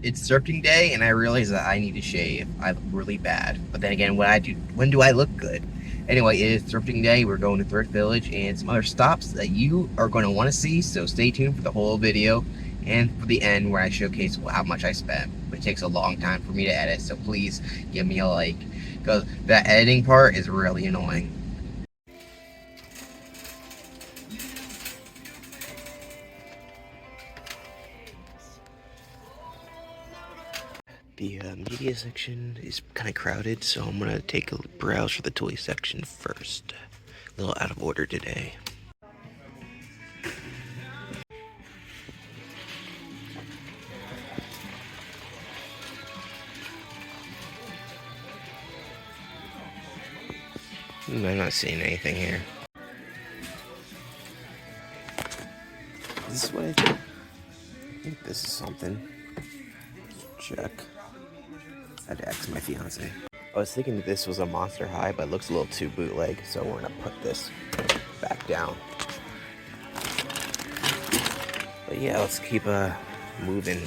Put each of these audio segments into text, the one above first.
it's thrifting day, and I realize that I need to shave. I look really bad. But then again, when do I look good? Anyway, it is thrifting day. We're going to Thrift Village and some other stops that you are going to want to see. So stay tuned for the whole video and for the end where I showcase how much I spent. It takes a long time for me to edit, so please give me a like, because that editing part is really annoying. The media section is kind of crowded, so I'm going to take a browse for the toy section first. A little out of order today. I'm not seeing anything here. Is this what I think? I think this is something. Check. I had to ask my fiance. I was thinking this was a Monster High, but it looks a little too bootleg, so we're gonna put this back down. But yeah, let's keep moving.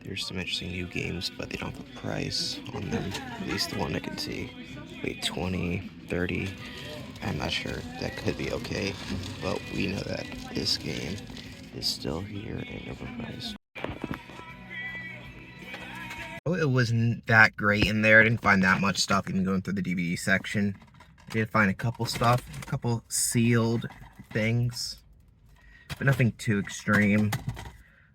There's some interesting new games, but they don't have a price on them. At least the one I can see. Wait, 20, 30. I'm not sure. That could be okay. But we know that this game is still here and overpriced. Oh, it wasn't that great in there. I didn't find that much stuff even going through the DVD section. I did find a couple sealed things, but nothing too extreme.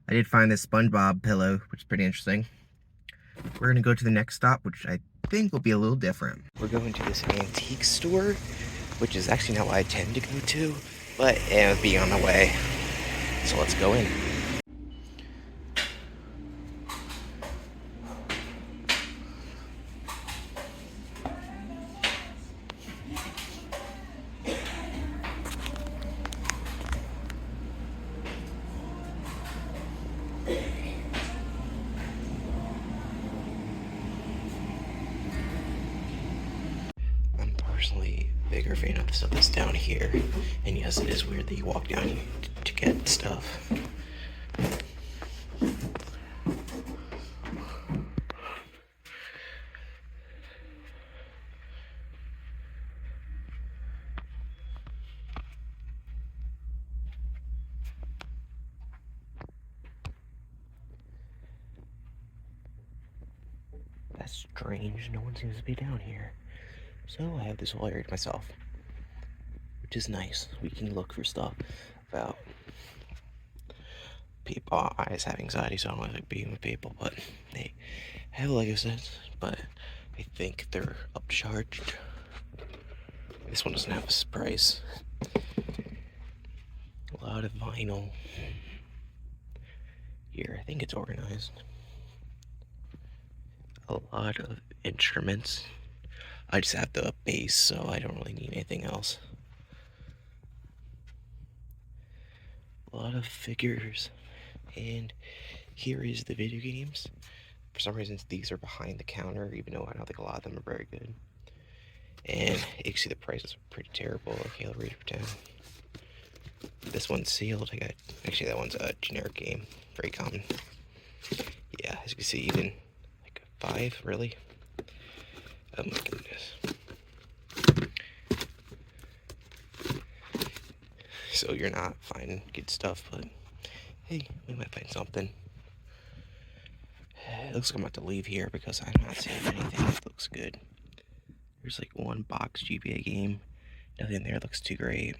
I did find this SpongeBob pillow, which is pretty interesting. We're gonna go to the next stop, which I think will be a little different. We're going to this antique store, which is actually not what I tend to go to, but it would be on the way. So let's go in. Personally bigger fan of the stuff that's down here, and yes, it is weird that you walk down here to get stuff. That's strange, no one seems to be down here. So I have this whole area to myself, which is nice. We can look for stuff about people. I just have anxiety, so I don't like being with people, but they have Lego sets, but I think they're upcharged. This one doesn't have a price. A lot of vinyl here. I think it's organized. A lot of instruments. I just have the bass, so I don't really need anything else. A lot of figures. And here is the video games. For some reason, these are behind the counter, even though I don't think a lot of them are very good. And you can see the prices are pretty terrible. Okay, I'll read it for 10. This one's sealed. Actually, that one's a generic game. Very common. Yeah, as you can see, even like 5, really? Oh my goodness. So you're not finding good stuff, but hey, we might find something. It looks like I'm about to leave here because I'm not seeing anything that looks good. There's like one box GBA game. Nothing there looks too great.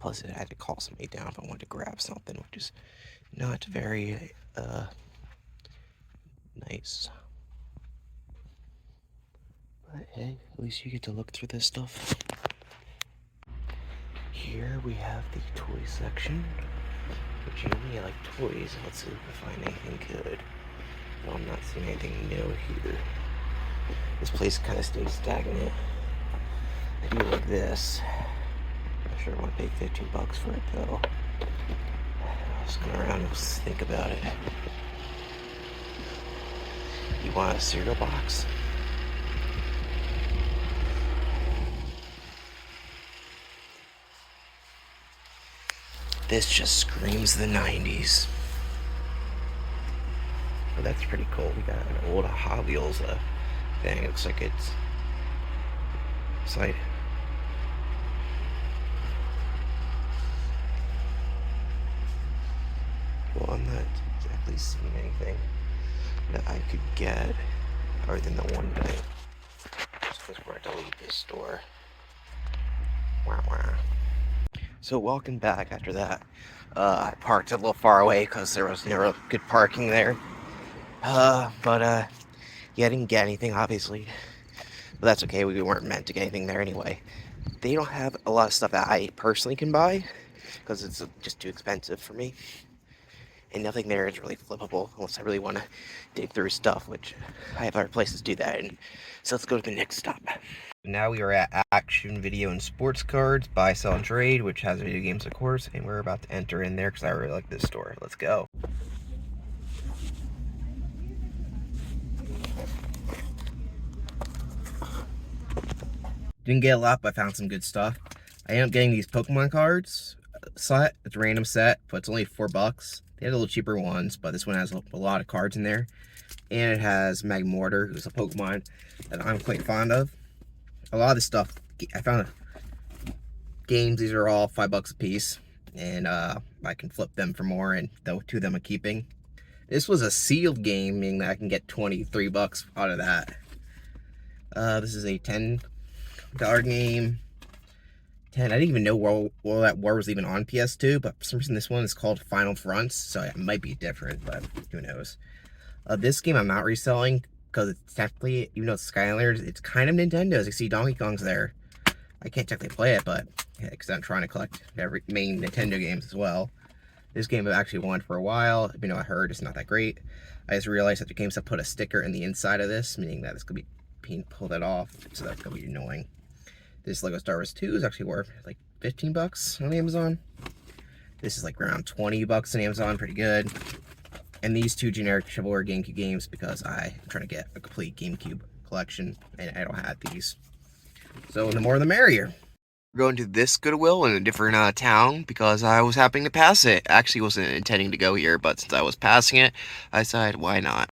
Plus, I had to call somebody down if I wanted to grab something, which is not very nice. But hey, at least you get to look through this stuff. Here we have the toy section, which usually I like toys. Let's see if we find anything good. No, I'm not seeing anything new here. This place kind of stays stagnant. I do like this. I'm sure I want to pay 15 bucks for it though. I'll just come around and just think about it. You want a cereal box? This just screams the 90s. Oh, that's pretty cool. We got an old Hot Wheels thing. It looks like it's like well, I'm not exactly seeing anything that I could get other than the one day. Just because we're going to leave this store. Wah, wah. So walking back after that, I parked a little far away because there was no good parking there. But yeah, I didn't get anything, obviously. But that's okay, we weren't meant to get anything there anyway. They don't have a lot of stuff that I personally can buy, because it's just too expensive for me. And nothing there is really flippable, unless I really want to dig through stuff, which I have other places to do that in. So let's go to the next stop. Now we are at Action Video and Sports Cards, Buy, Sell, and Trade, which has video games, of course, and we're about to enter in there because I really like this store. Let's go. Didn't get a lot, but I found some good stuff. I ended up getting these Pokemon cards set. It's a random set, but it's only $4. They had a little cheaper ones, but this one has a lot of cards in there. And it has Magmortar, who's a Pokemon that I'm quite fond of. A lot of this stuff, I found games, these are all $5 a piece. And I can flip them for more, and the two of them I'm keeping. This was a sealed game, meaning that I can get $23 out of that. This is a $10 game. I didn't even know World at War was even on PS2, but for some reason this one is called Final Fronts, so it might be different, but who knows. This game I'm not reselling, because it's technically, even though it's Skylanders, it's kind of Nintendo's. You see Donkey Kong's there. I can't technically play it, but yeah, because I'm trying to collect every main Nintendo games as well. This game I've actually wanted for a while, even though I heard it's not that great. I just realized that the games have put a sticker in the inside of this, meaning that it's going to be being pulled off, so that's going to be annoying. This Lego Star Wars 2 is actually worth like $15 on Amazon. This is like around $20 on Amazon, pretty good. And these two generic shovelware GameCube games, because I'm trying to get a complete GameCube collection, and I don't have these. So the more the merrier. We're going to this Goodwill in a different town, because I was happening to pass it. Actually wasn't intending to go here, but since I was passing it, I decided, why not?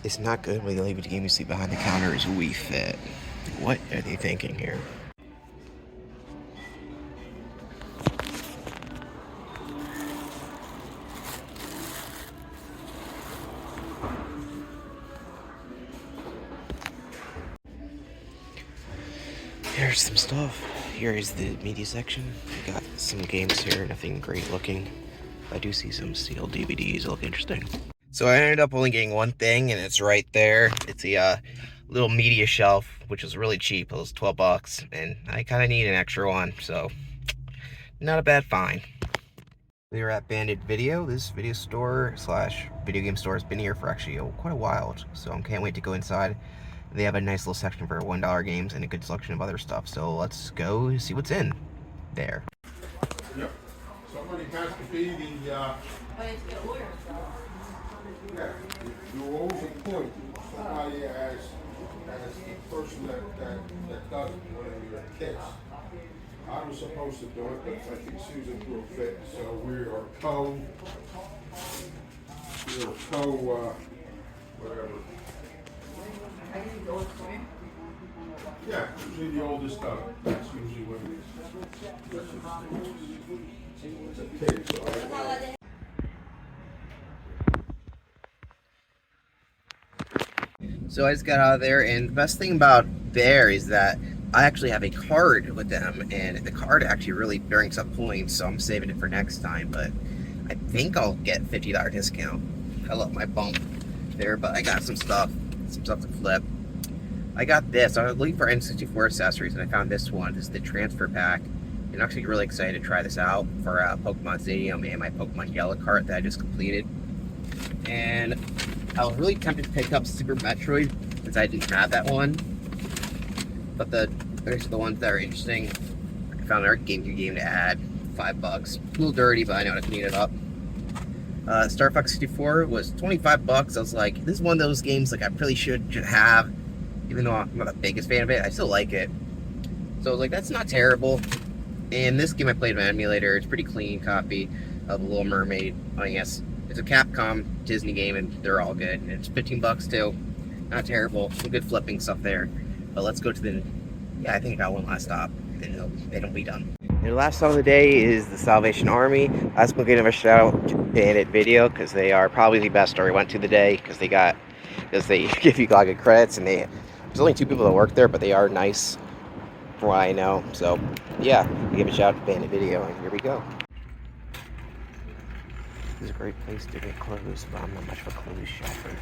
It's not good when they leave a game you see behind the counter is Wii Fit. What are they thinking here? Here's some stuff. Here is the media section. We got some games here, nothing great looking. I do see some sealed DVDs that look interesting. So I ended up only getting one thing, and it's right there. It's a little media shelf, which was really cheap. It was $12, and I kind of need an extra one, so not a bad find. We were at Bandit Video. This video store slash video game store has been here for actually quite a while, so I can't wait to go inside. They have a nice little section for $1 games and a good selection of other stuff. So let's go see what's in there. Yep. Somebody has to be the. Yeah. You always appoint somebody as the person that does it when you're kids. I was supposed to do it, but I think Susan threw a fit, so we are whatever. Yeah, usually the oldest dog. That's usually what it is. It's a kid, so So I just got out of there, and the best thing about there is that I actually have a card with them, and the card actually really brings up points, so I'm saving it for next time, but I think I'll get $50 discount. I love my bump there, but I got some stuff to flip. I got this. I was looking for N64 accessories, and I found this one. This is the transfer pack. I'm actually really excited to try this out for Pokemon Stadium and my Pokemon Yellow cart that I just completed. And I was really tempted to pick up Super Metroid since I didn't have that one. But there's the ones that are interesting. I found another GameCube game to add, $5. A little dirty, but I know how to clean it up. Star Fox 64 was $25. I was like, this is one of those games like I really should have, even though I'm not the biggest fan of it. I still like it. So I was like, that's not terrible. And this game I played on emulator. It's a pretty clean copy. of Little Mermaid. Oh yes, it's a Capcom Disney game, and they're all good. And it's 15 bucks too. Not terrible. Some good flipping stuff there. But let's go to the. Yeah, I think I got one last stop. Then it'll be done. The last stop of the day is the Salvation Army. I just want to give a shout out to Bandit Video because they are probably the best store we went to today because they give you a lot of good credits, and there's only 2 people that work there, but they are nice from what I know. So yeah, give a shout out to Bandit Video, and here we go. This is a great place to get clothes, but I'm not much of a clothes shopper.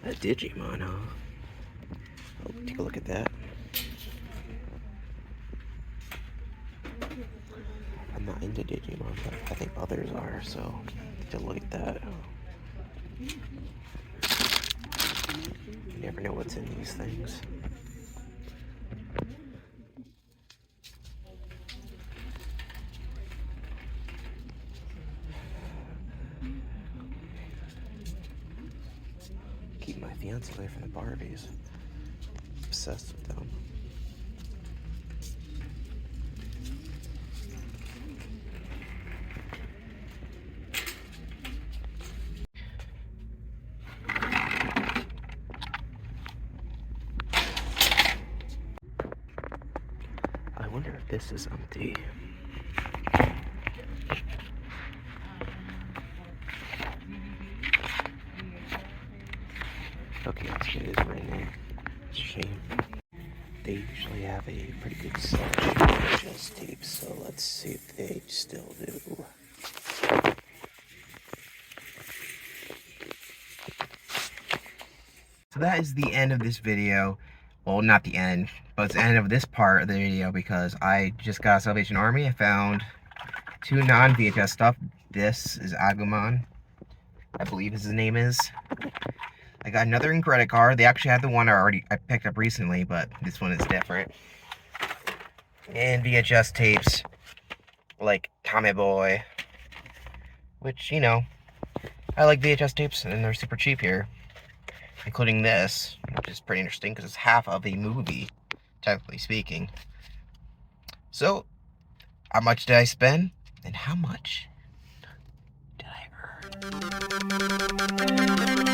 A Digimon, huh? Oh, take a look at that. I'm not into Digimon, but I think others are, so take a look at that. You never know what's in these things. Keep my fiance away from the Barbies. Obsessed with them. I wonder if this is empty. Okay, let's get his right name. It's a shame. They usually have a pretty good selection of VHS tapes, so let's see if they still do. So that is the end of this video. Well, not the end, but it's the end of this part of the video because I just got a Salvation Army. I found 2 non-VHS stuff. This is Agumon, I believe his name is. I got another in credit card. They actually had the one I picked up recently, but this one is different. And VHS tapes, like Tommy Boy, which, you know, I like VHS tapes, and they're super cheap here. Including this, which is pretty interesting because it's half of a movie, technically speaking. So, how much did I spend? And how much did I earn?